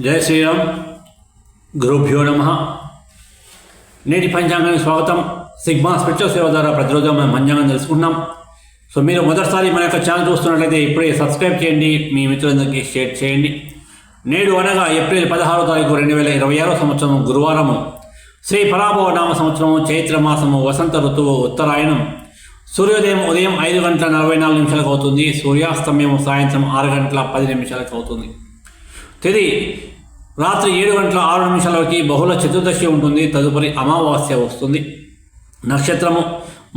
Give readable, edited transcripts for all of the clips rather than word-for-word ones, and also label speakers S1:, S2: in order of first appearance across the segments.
S1: జై శ్రీరామ్. గురుభ్యో నమః. నేటి పంచాంగానికి స్వాగతం. సిగ్మా స్పిరిచువల్ సేవ ద్వారా ప్రతిరోజు మనం పంచాంగం తెలుసుకుంటున్నాం. సో మీరు మొదటిసారి మన యొక్క ఛానల్ చూస్తున్నట్లయితే ఇప్పుడే సబ్స్క్రైబ్ చేయండి, మీ మిత్రులందరికీ షేర్ చేయండి. నేడు అనగా ఏప్రిల్ 16వ తారీఖు 2026 సంవత్సరం గురువారము, శ్రీ పరాభవ నామ సంవత్సరము, చైత్ర మాసము, వసంత ఋతువు, ఉత్తరాయణం. సూర్యోదయం ఉదయం 5:44 అవుతుంది. సూర్యాస్తమయం సాయంత్రం 6:10 అవుతుంది. తిది రాత్రి 7:06 వరకు బహుళ చతుర్దశి ఉంటుంది. తదుపరి అమావాస్య వస్తుంది. నక్షత్రము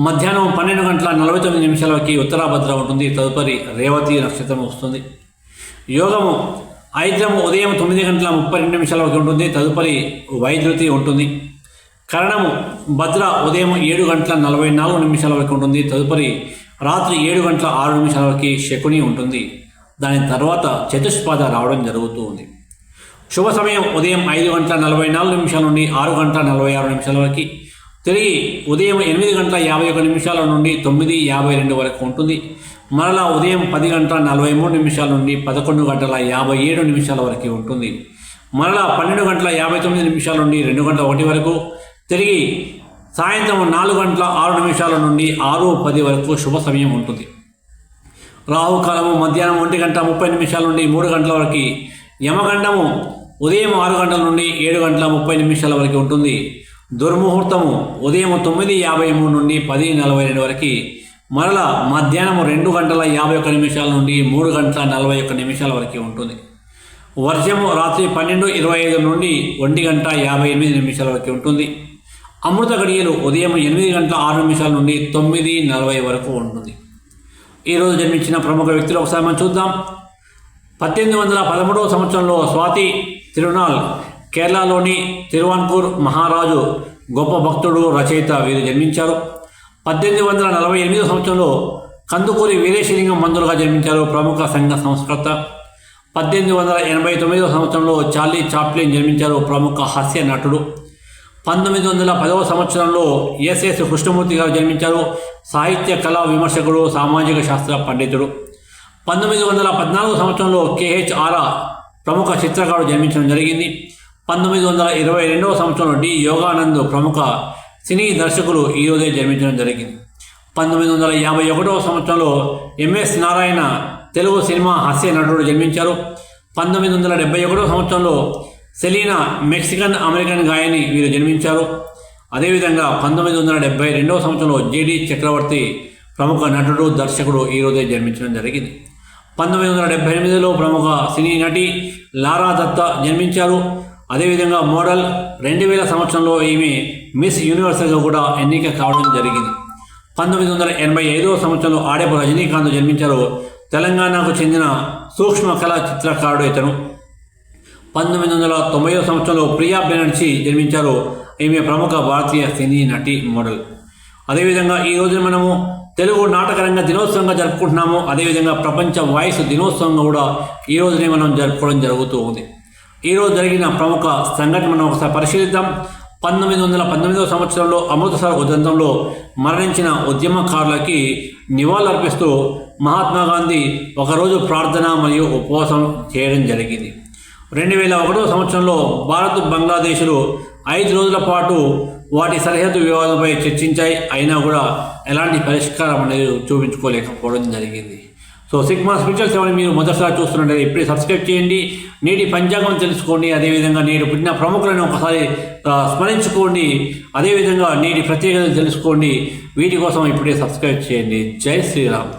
S1: మధ్యాహ్నం 12:49 వరకు ఉత్తరాభద్ర ఉంటుంది. తదుపరి రేవతి నక్షత్రం వస్తుంది. యోగము ఐద్రము ఉదయం 9:32 వరకు ఉంటుంది. తదుపరి వైద్యుతి ఉంటుంది. కరణము భద్ర ఉదయం 7:44 వరకు ఉంటుంది. తదుపరి రాత్రి 7:06 వరకు శకుని ఉంటుంది. దాని తర్వాత చతుష్పాద రావడం జరుగుతూ ఉంది. శుభ సమయం ఉదయం 5:44 నుండి 6:46 వరకు, తిరిగి ఉదయం 8:51 నుండి 9:52 వరకు ఉంటుంది. మరలా ఉదయం 10:43 నుండి 11:57 వరకు ఉంటుంది. మరలా 12:59 నుండి 2:01 వరకు, తిరిగి సాయంత్రం 4:06 నుండి 6:10 వరకు శుభ సమయం ఉంటుంది. రాహుకాలము మధ్యాహ్నం 1:30 నుండి 3 గంటల వరకు, యమగండము ఉదయం 6 గంటల నుండి 7:30 వరకు ఉంటుంది. దుర్ముహూర్తము ఉదయం 9:53 నుండి 10:42 వరకు, మరలా మధ్యాహ్నం 2:51 నుండి 3:41 వరకు ఉంటుంది. వర్షము రాత్రి 12:25 నుండి 1:58 వరకు ఉంటుంది. అమృత గడియలు ఉదయం 8:06 నుండి 9:40 వరకు ఉంటుంది. ఈరోజు జన్మించిన ప్రముఖ వ్యక్తులు ఒకసారి మనం చూద్దాం. 1813 సంవత్సరంలో స్వాతి తిరునాల్, కేరళలోని తిరువాన్కూర్ మహారాజు గొప్ప భక్తుడు, రచయిత వీరు జన్మించారు. 1848 సంవత్సరంలో కందుకూరి వీరేశలింగం మందులుగా జన్మించారు, ప్రముఖ సంఘ సంస్కర్త. 1889 సంవత్సరంలో చార్లీ చాప్లిన్ జన్మించారు, ప్రముఖ హాస్య నటుడు. 1910 సంవత్సరంలో ఎస్ఎస్ కృష్ణమూర్తి గారు జన్మించారు, సాహిత్య కళా విమర్శకుడు, సామాజిక శాస్త్ర పండితుడు. 1914 సంవత్సరంలో కేహెచ్ ఆరా ప్రముఖ చిత్రకారుడు జన్మించడం జరిగింది. 1922 సంవత్సరంలో డి యోగానంద్ ప్రముఖ సినీ దర్శకులు ఈరోజే జన్మించడం జరిగింది. 1951 సంవత్సరంలో ఎంఎస్ నారాయణ తెలుగు సినిమా హాస్య నటుడు జన్మించారు. 1971 సంవత్సరంలో సెలీనా మెక్సికన్ అమెరికన్ గాయని వీరు జన్మించారు. అదేవిధంగా 1972 సంవత్సరంలో జేడి చక్రవర్తి ప్రముఖ నటుడు, దర్శకుడు ఈరోజే జన్మించడం జరిగింది. 1978లో ప్రముఖ సినీ నటి లారా దత్తా జన్మించారు. అదేవిధంగా మోడల్. 2000 సంవత్సరంలో ఈమె మిస్ యూనివర్స్గా కూడా ఎన్నిక కావడం జరిగింది. 1985 సంవత్సరంలో ఆడేపు రజనీకాంత్ జన్మించారు, తెలంగాణకు చెందిన సూక్ష్మ కళా చిత్రకారుడు ఇతను. 1990 సంవత్సరంలో ప్రియా బెనర్జీ జన్మించారు, ఈమె ప్రముఖ భారతీయ సినీ నటి, మోడల్. అదేవిధంగా ఈరోజు మనము తెలుగు నాటకరంగ దినోత్సవంగా జరుపుకుంటున్నాము. అదేవిధంగా ప్రపంచ వాయిస్ దినోత్సవంగా కూడా ఈ రోజునే మనం జరుపుకోవడం జరుగుతూ ఉంది. ఈరోజు జరిగిన ప్రముఖ సంఘటన మనం ఒకసారి పరిశీలిద్దాం. 1919 సంవత్సరంలో అమృతసర్ ఉదంతంలో మరణించిన ఉద్యమకారులకి నివాళులర్పిస్తూ మహాత్మా గాంధీ ఒకరోజు ప్రార్థన మరియు ఉపవాసం చేయడం జరిగింది. 2001 సంవత్సరంలో భారత్, బంగ్లాదేశ్లు 5 రోజుల పాటు వాటి సరిహద్దు వివాదంపై చర్చించాయి. అయినా కూడా ఎలాంటి పరిష్కారం అనేది చూపించుకోలేకపోవడం జరిగింది. సో సిగ్మా స్పిరిచువల్ సేవని మీరు మొదటిసారి చూస్తున్నట్లయితే ఇప్పుడే సబ్స్క్రైబ్ చేయండి. నేటి పంచాంగం తెలుసుకోండి. అదేవిధంగా నేడు పుట్టిన ప్రముఖులను ఒకసారి స్మరించుకోండి. అదేవిధంగా నేటి ప్రత్యేకతలు తెలుసుకోండి. వీటి కోసం ఇప్పుడే సబ్స్క్రైబ్ చేయండి. జై శ్రీరామ్.